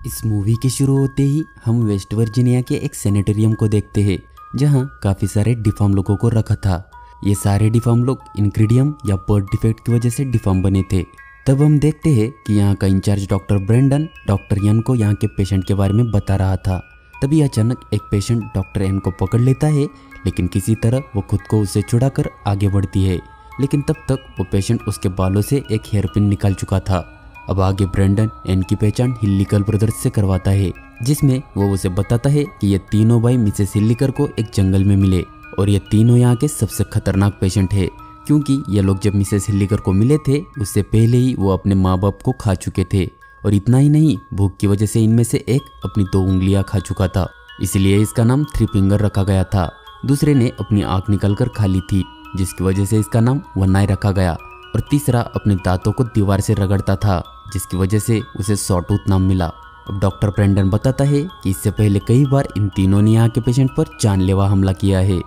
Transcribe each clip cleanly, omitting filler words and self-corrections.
इस मूवी के शुरू होते ही हम वेस्ट वर्जीनिया के एक सैनिटोरियम को देखते हैं जहां काफ़ी सारे डिफॉर्म लोगों को रखा था। ये सारे डिफॉर्म लोग इंक्रीडियम या बर्थ डिफेक्ट की वजह से डिफॉर्म बने थे। तब हम देखते हैं कि यहाँ का इंचार्ज डॉक्टर ब्रेंडन डॉक्टर यन को यहाँ के पेशेंट के बारे में बता रहा था। तभी अचानक एक पेशेंट डॉक्टर एन को पकड़ लेता है, लेकिन किसी तरह वो खुद को उससे छुड़ाकर आगे बढ़ती है। लेकिन तब तक वो पेशेंट उसके बालों से एक हेयर पिन निकाल चुका था। अब आगे ब्रेंडन एन की पहचान हिल्लिकल ब्रदर्स से करवाता है, जिसमें वो उसे बताता है कि ये तीनों भाई मिसेस हिल्लिकर को एक जंगल में मिले और ये तीनों यहाँ के सबसे खतरनाक पेशेंट है, क्योंकि ये लोग जब मिसेस हिल्लिकर को मिले थे उससे पहले ही वो अपने माँ बाप को खा चुके थे। और इतना ही नहीं, भूख की वजह से इनमें से एक अपनी 2 उंगलियां खा चुका था, इसलिए इसका नाम 3 फिंगर रखा गया था। दूसरे ने अपनी आँख निकल कर खा ली थी, जिसकी वजह से इसका नाम 1 आई रखा गया। और तीसरा अपने दांतों को दीवार से रगड़ता था, जिसकी वजह से उसे सॉटूथ नाम मिला। अब डॉक्टर ब्रेंडन बताता है कि इससे पहले कई बार इन तीनों ने यहाँ के पेशेंट पर जानलेवा हमला किया है।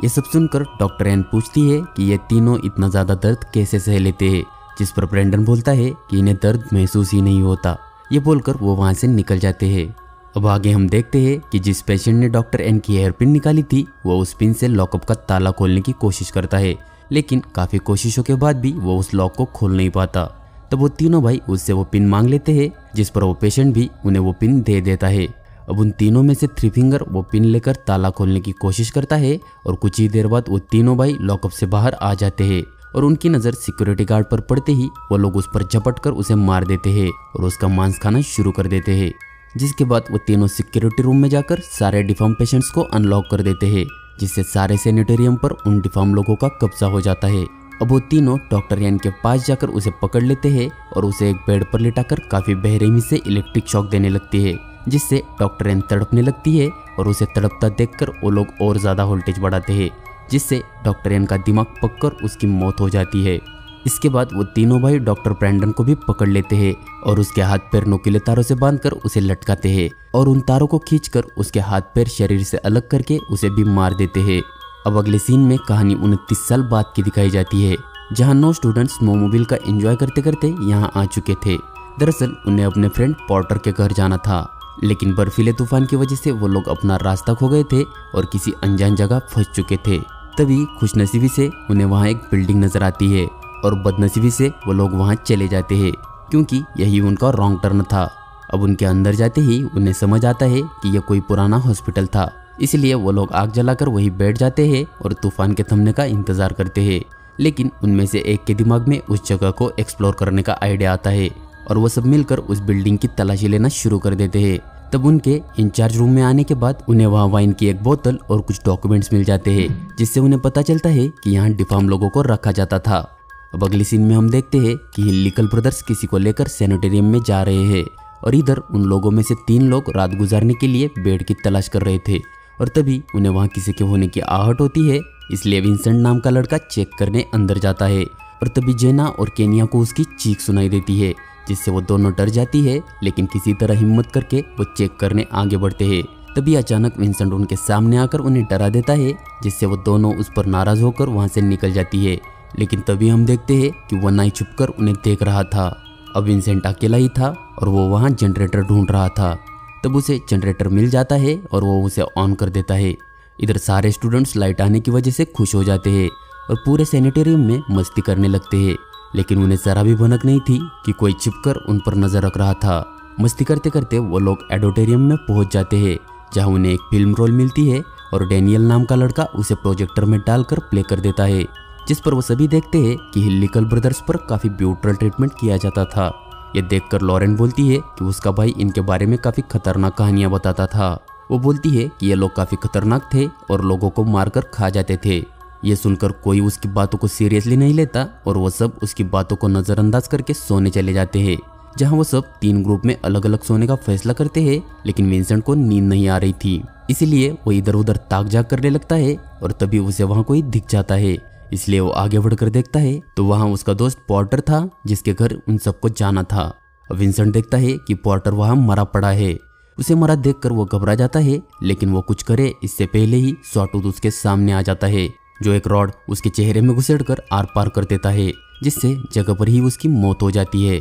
ये सब सुनकर डॉक्टर एन पूछती है कि ये तीनों इतना ज़्यादा दर्द कैसे सह लेते हैं, जिस पर ब्रेंडन बोलता है कि इन्हें दर्द महसूस ही नहीं होता। ये बोलकर वो वहाँ से निकल जाते हैं। अब आगे हम देखते हैं कि जिस पेशेंट ने डॉक्टर एन की हेयर पिन निकाली थी वो उस पिन से लॉकअप का ताला खोलने की कोशिश करता है, लेकिन काफ़ी कोशिशों के बाद भी वो उस लॉक को खोल नहीं पाता। तब वो तीनों भाई उससे वो पिन मांग लेते हैं, जिस पर वो पेशेंट भी उन्हें वो पिन दे देता है। अब उन तीनों में से 3 फिंगर वो पिन लेकर ताला खोलने की कोशिश करता है और कुछ ही देर बाद वो तीनों भाई लॉकअप से बाहर आ जाते हैं। और उनकी नज़र सिक्योरिटी गार्ड पर पड़ते ही वो लोग उस पर झपट कर उसे मार देते हैं और उसका मांस खाना शुरू कर देते हैं। जिसके बाद वो तीनों सिक्योरिटी रूम में जाकर सारे डिफॉर्म पेशेंट्स को अनलॉक कर देते हैं, जिससे सारे सैनिटोरियम पर उन डिफॉर्म लोगों का कब्जा हो जाता है। अब वो तीनों डॉक्टर यान के पास जाकर उसे पकड़ लेते हैं और उसे एक बेड पर लिटाकर काफ़ी बेरहमी से इलेक्ट्रिक शॉक देने लगती है, जिससे डॉक्टर यान तड़पने लगती है और उसे तड़पता देखकर वो लोग और ज़्यादा वोल्टेज बढ़ाते हैं, जिससे डॉक्टर यान का दिमाग पककर उसकी मौत हो जाती है। इसके बाद वो तीनों भाई डॉक्टर ब्रेंडन को भी पकड़ लेते हैं और उसके हाथ पैर नुकीले तारों से बांधकर उसे लटकाते हैं और उन तारों को खींचकर उसके हाथ पैर शरीर से अलग करके उसे भी मार देते हैं। अब अगले सीन में कहानी 29 साल बाद की दिखाई जाती है, जहां 9 स्टूडेंट्स स्नोमोबाइल का एंजॉय करते करते यहां आ चुके थे। दरअसल उन्हें अपने फ्रेंड पॉटर के घर जाना था, लेकिन बर्फीले तूफान की वजह से वो लोग अपना रास्ता खो गए थे और किसी अनजान जगह फंस चुके थे। तभी खुशनसीबी से उन्हें वहाँ एक बिल्डिंग नजर आती है और बदनसीबी से वो लोग वहाँ चले जाते हैं, क्योंकि यही उनका रॉन्ग टर्न था। अब उनके अंदर जाते ही उन्हें समझ आता है कि यह कोई पुराना हॉस्पिटल था, इसलिए वो लोग आग जलाकर वहीं बैठ जाते हैं और तूफान के थमने का इंतजार करते हैं। लेकिन उनमें से एक के दिमाग में उस जगह को एक्सप्लोर करने का आइडिया आता है और वो सब मिलकर उस बिल्डिंग की तलाशी लेना शुरू कर देते हैं। तब उनके इंचार्ज रूम में आने के बाद उन्हें वहाँ वाइन की एक बोतल और कुछ डॉक्यूमेंट्स मिल जाते हैं, जिससे उन्हें पता चलता है कि यहाँ डिफॉर्म लोगों को रखा जाता था। अब अगली सीन में हम देखते हैं कि हिल्लिकल ब्रदर्स किसी को लेकर सैनिटोरियम में जा रहे हैं और इधर उन लोगों में से 3 लोग रात गुजारने के लिए बेड की तलाश कर रहे थे। और तभी उन्हें वहाँ किसी के होने की आहट होती है, इसलिए विंसेंट नाम का लड़का चेक करने अंदर जाता है और तभी जेना और केनिया को उसकी चीख सुनाई देती है, जिससे वो दोनों डर जाती है, लेकिन किसी तरह हिम्मत करके वो चेक करने आगे बढ़ते हैं। तभी अचानक विंसेंट उनके सामने आकर उन्हें डरा देता है, जिससे वो दोनों उस पर नाराज होकर वहाँ से निकल जाती है। लेकिन तभी हम देखते हैं कि वो नाई छुपकर उन्हें देख रहा था। अब विंसेंट अकेला ही था और वो वहाँ जनरेटर ढूंढ रहा था। तब उसे जनरेटर मिल जाता है और वो उसे ऑन कर देता है। इधर सारे स्टूडेंट्स लाइट आने की वजह से खुश हो जाते हैं और पूरे सैनिटोरियम में मस्ती करने लगते हैं, लेकिन उन्हें जरा भी भनक नहीं थी कि कोई छिपकर उन पर नजर रख रहा था। मस्ती करते करते वो लोग ऑडिटोरियम में पहुंच जाते हैं, जहां उन्हें एक फिल्म रोल मिलती है और डैनियल नाम का लड़का उसे प्रोजेक्टर में डालकर प्ले कर देता है, जिस पर वो सभी देखते हैं कि हिल्लिकल ब्रदर्स पर काफ़ी ब्रूटल ट्रीटमेंट किया जाता था। ये देखकर लॉरेन बोलती है कि उसका भाई इनके बारे में काफ़ी खतरनाक कहानियाँ बताता था। वो बोलती है कि ये लोग काफ़ी खतरनाक थे और लोगों को मारकर खा जाते थे। ये सुनकर कोई उसकी बातों को सीरियसली नहीं लेता और वो सब उसकी बातों को नज़रअंदाज करके सोने चले जाते हैं, जहाँ वो सब 3 ग्रुप में अलग अलग सोने का फैसला करते हैं। लेकिन विंसेंट को नींद नहीं आ रही थी, इसीलिए वो इधर उधर ताक झाक करने लगता है और तभी उसे वहाँ कोई दिख जाता है, इसलिए वो आगे बढ़कर देखता है तो वहाँ उसका दोस्त पॉटर था, जिसके घर उन सबको जाना था। विंसेंट देखता है कि पॉटर वहाँ मरा पड़ा है। उसे मरा देखकर वो घबरा जाता है, लेकिन वो कुछ करे इससे पहले ही सॉटूथ उसके सामने आ जाता है, जो एक रॉड उसके चेहरे में घुसेड़कर आर पार कर देता है, जिससे जगह पर ही उसकी मौत हो जाती है।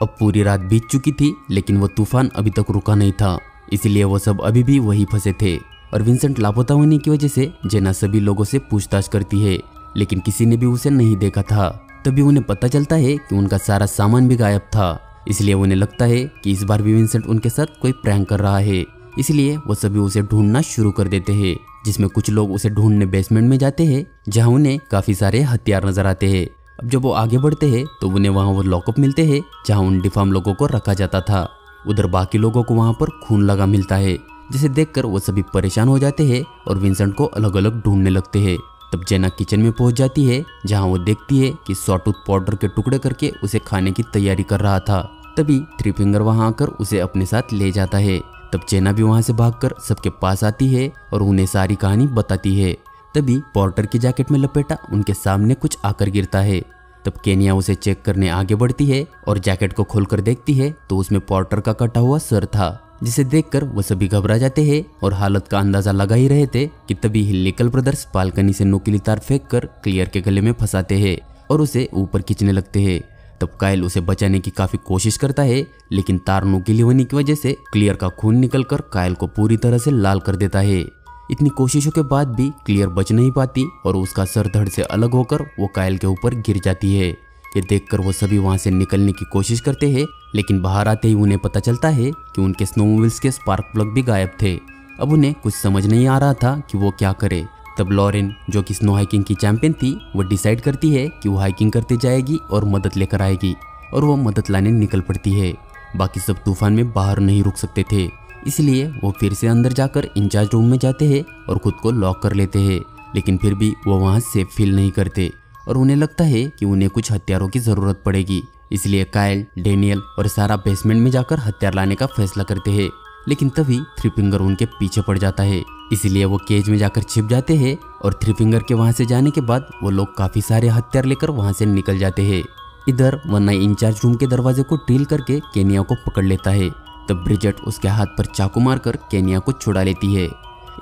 अब पूरी रात बीत चुकी थी लेकिन वो तूफान अभी तक रुका नहीं था, इसलिए वो सब अभी भी वहीं फंसे थे। और विंसेंट लापता होने की वजह से जेना सभी लोगों से पूछताछ करती है लेकिन किसी ने भी उसे नहीं देखा था। तभी उन्हें पता चलता है कि उनका सारा सामान भी गायब था, इसलिए उन्हें लगता है कि इस बार भी विंसेंट उनके साथ कोई प्रैंक कर रहा है। इसलिए वो सभी उसे ढूंढना शुरू कर देते हैं, जिसमें कुछ लोग उसे ढूंढने बेसमेंट में जाते हैं जहां उन्हें काफी सारे हथियार नजर आते हैं। अब जब वो आगे बढ़ते हैं तो उन्हें वहां वो लॉकअप मिलते हैं जहां उन डिफार्म लोगों को रखा जाता था। उधर बाकी लोगों को वहां पर खून लगा मिलता है, जिसे देखकर वो सभी परेशान हो जाते हैं और विंसेंट को अलग अलग ढूंढने लगते हैं। तब जेना किचन में पहुंच जाती है जहां वो देखती है कि सॉटूथ पाउडर के टुकड़े करके उसे खाने की तैयारी कर रहा था। तभी थ्री फिंगर वहां आकर उसे अपने साथ ले जाता है। तब जेना भी वहां से भागकर सबके पास आती है और उन्हें सारी कहानी बताती है। तभी पोर्टर की जैकेट में लपेटा उनके सामने कुछ आकर गिरता है। तब केनिया उसे चेक करने आगे बढ़ती है और जैकेट को खोलकर देखती है तो उसमें पोर्टर का कटा हुआ सर था, जिसे देखकर वो सभी घबरा जाते हैं और हालत का अंदाजा लगा ही रहे थे कि तभी हिल्लिकल ब्रदर्स बालकनी से नुकीली तार फेंककर क्लियर के गले में फंसाते हैं और उसे ऊपर खींचने लगते हैं। तब काइल उसे बचाने की काफी कोशिश करता है लेकिन तार नुकीली होने की वजह से क्लियर का खून निकलकर काइल को पूरी तरह से लाल कर देता है। इतनी कोशिशों के बाद भी क्लियर बच नहीं पाती और उसका सर धड़ से अलग होकर वो काइल के ऊपर गिर जाती है। ये देखकर वो सभी वहां से निकलने की कोशिश करते हैं लेकिन बाहर आते ही उन्हें पता चलता है कि उनके स्नोमोबिल्स के स्पार्क प्लग भी गायब थे। अब उन्हें कुछ समझ नहीं आ रहा था कि वो क्या करे। तब लॉरेन, जो कि स्नो हाइकिंग की चैंपियन थी, वो डिसाइड करती है कि वो हाइकिंग करते जाएगी और मदद लेकर आएगी और वो मदद लाने निकल पड़ती है। बाकी सब तूफान में बाहर नहीं रुक सकते थे, इसलिए वो फिर से अंदर जाकर इंचार्ज रूम में जाते हैं और खुद को लॉक कर लेते हैं, लेकिन फिर भी वो वहाँ सेफ फील नहीं करते और उन्हें लगता है कि उन्हें कुछ हथियारों की ज़रूरत पड़ेगी। इसलिए काइल, डेनियल और सारा बेसमेंट में जाकर हथियार लाने का फैसला करते हैं। लेकिन तभी थ्री फिंगर उनके पीछे पड़ जाता है, इसलिए वो केज में जाकर छिप जाते हैं और थ्री फिंगर के वहाँ से जाने के बाद वो लोग काफ़ी सारे हथियार लेकर वहाँ से निकल जाते हैं। इधर वरना इंचार्ज रूम के दरवाजे को ड्रिल करके केनिया को पकड़ लेता है। तब ब्रिजेट उसके हाथ पर चाकू मारकर केनिया को छुड़ा लेती है।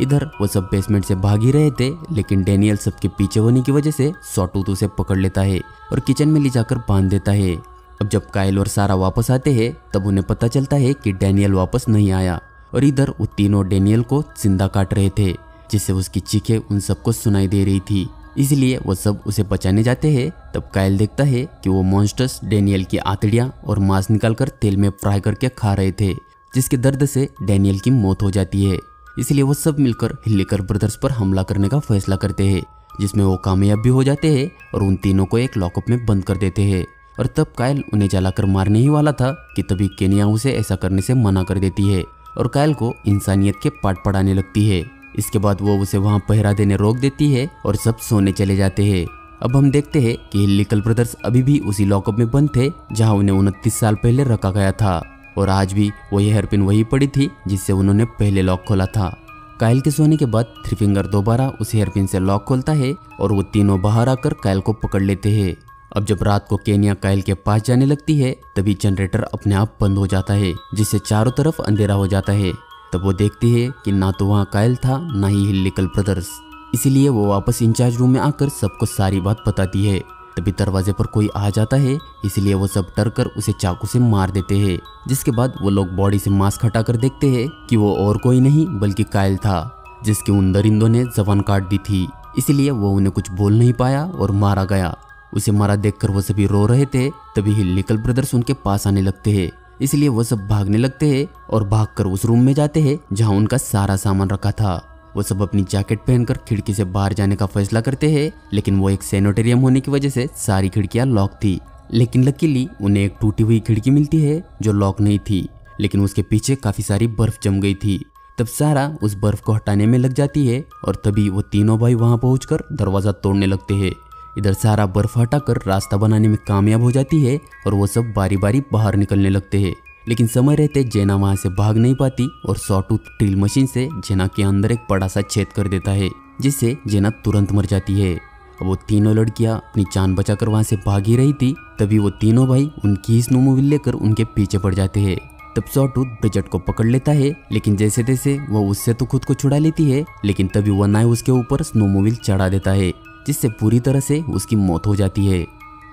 इधर वो सब बेसमेंट से भाग ही रहे थे लेकिन डेनियल सबके पीछे होने की वजह से सॉटूथ उसे पकड़ लेता है और किचन में ले जाकर बांध देता है। अब जब काइल और सारा वापस आते हैं तब उन्हें पता चलता है कि डेनियल वापस नहीं आया और इधर वो तीनों डेनियल को जिंदा काट रहे थे, जिससे उसकी चीखें उन सबको सुनाई दे रही थी। इसलिए वो सब उसे बचाने जाते हैं। तब काइल देखता है कि वो मॉन्स्टर्स डेनियल की आंतड़ियां और मांस निकालकर तेल में फ्राई करके खा रहे थे, जिसके दर्द से डेनियल की मौत हो जाती है। इसलिए वो सब मिलकर हिल्लिकर ब्रदर्स पर हमला करने का फैसला करते हैं, जिसमें वो कामयाब भी हो जाते हैं और उन तीनों को एक लॉकअप में बंद कर देते हैं। और तब काइल उन्हें जलाकर मारने ही वाला था कि तभी केनिया उसे ऐसा करने से मना कर देती है और काइल को इंसानियत के पाठ पढ़ाने लगती है। इसके बाद वो उसे वहाँ पहरा देने रोक देती है और सब सोने चले जाते हैं। अब हम देखते हैं कि हिल्लिकल ब्रदर्स अभी भी उसी लॉकअप में बंद थे जहाँ उन्हें 29 साल पहले रखा गया था और आज भी वो ये हेयरपिन वही पड़ी थी जिससे उन्होंने पहले लॉक खोला था। काइल के सोने के बाद थ्री फिंगर दोबारा उस हेयरपिन से लॉक खोलता है और वो तीनों बाहर आकर काइल को पकड़ लेते हैं। अब जब रात को केनिया काइल के पास जाने लगती है तभी जनरेटर अपने आप बंद हो जाता है, जिससे चारों तरफ अंधेरा हो जाता है। तब वो देखती है कि ना तो वहाँ काइल था ना ही हिल्लिकल ब्रदर्स, इसीलिए वो वापस इंचार्ज रूम में आकर सबको सारी बात बताती है। तभी दरवाजे पर कोई आ जाता है, इसलिए वो सब डर कर उसे चाकू से मार देते हैं। जिसके बाद वो लोग बॉडी से मास्क हटाकर देखते हैं कि वो और कोई नहीं बल्कि काइल था, जिसके उन दरिंदों ने जबान काट दी थी। इसलिए वो उन्हें कुछ बोल नहीं पाया और मारा गया। उसे मारा देखकर वो सभी रो रहे थे। तभी हिल्लिकल ब्रदर्स उनके पास आने लगते हैं, इसलिए वो सब भागने लगते हैं और भागकर उस रूम में जाते हैं जहाँ उनका सारा सामान रखा था। वो सब अपनी जैकेट पहनकर खिड़की से बाहर जाने का फैसला करते हैं, लेकिन वो एक सैनिटोरियम होने की वजह से सारी खिड़कियां लॉक थी। लेकिन लकीली उन्हें एक टूटी हुई खिड़की मिलती है जो लॉक नहीं थी, लेकिन उसके पीछे काफी सारी बर्फ जम गई थी। तब सारा उस बर्फ को हटाने में लग जाती है और तभी वो तीनों भाई वहां पहुंचकर दरवाजा तोड़ने लगते हैं। इधर सारा बर्फ हटाकर रास्ता बनाने में कामयाब हो जाती है और वो सब बारी बारी बाहर निकलने लगते हैं। लेकिन समय रहते जेना वहां से भाग नहीं पाती और सॉटूथ ड्रिल मशीन से जेना के अंदर एक बड़ा सा छेद कर देता है, जिससे जेना तुरंत मर जाती है। अब वो तीनों लड़कियां अपनी जान बचाकर वहां से भाग ही रही थी, तभी वो तीनों भाई उनकी स्नोमोबिल लेकर उनके पीछे पड़ जाते हैं। तब सॉटूथ ब्रिजेट को पकड़ लेता है, लेकिन जैसे तैसे वो उससे तो खुद को छुड़ा लेती है, लेकिन तभी वो नाय उसके ऊपर स्नोमोबिल चढ़ा देता है, जिससे पूरी तरह से उसकी मौत हो जाती है।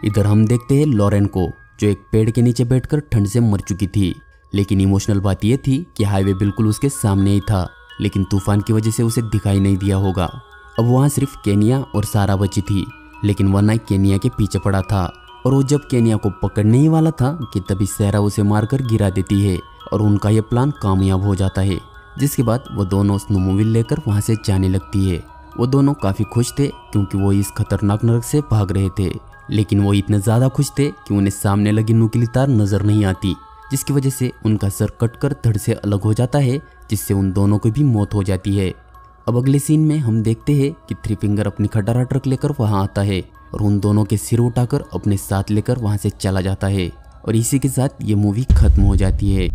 इधर हम देखते हैं लॉरेन को, जो एक पेड़ के नीचे बैठकर ठंड से मर चुकी थी। लेकिन इमोशनल बात यह थी कि हाईवे बिल्कुल उसके सामने ही था, लेकिन तूफान की वजह से उसे दिखाई नहीं दिया होगा। अब वहाँ सिर्फ केनिया और सारा बची थी, लेकिन वरना केनिया के पीछे पड़ा था। और वो जब केनिया को पकड़ने ही वाला था कि तभी सारा उसे मारकर गिरा देती है और उनका यह प्लान कामयाब हो जाता है। जिसके बाद वो दोनों स्नोमोबाइल लेकर वहाँ से जाने लगती है। वो दोनों काफ़ी खुश थे क्योंकि वो इस खतरनाक नरक से भाग रहे थे, लेकिन वो इतने ज़्यादा खुश थे कि उन्हें सामने लगी नुकीली तार नज़र नहीं आती, जिसकी वजह से उनका सर कटकर धड़ से अलग हो जाता है, जिससे उन दोनों की भी मौत हो जाती है। अब अगले सीन में हम देखते हैं कि थ्री फिंगर अपनी खटारा ट्रक लेकर वहाँ आता है और उन दोनों के सिर उठाकर अपने साथ लेकर वहाँ से चला जाता है। और इसी के साथ ये मूवी खत्म हो जाती है।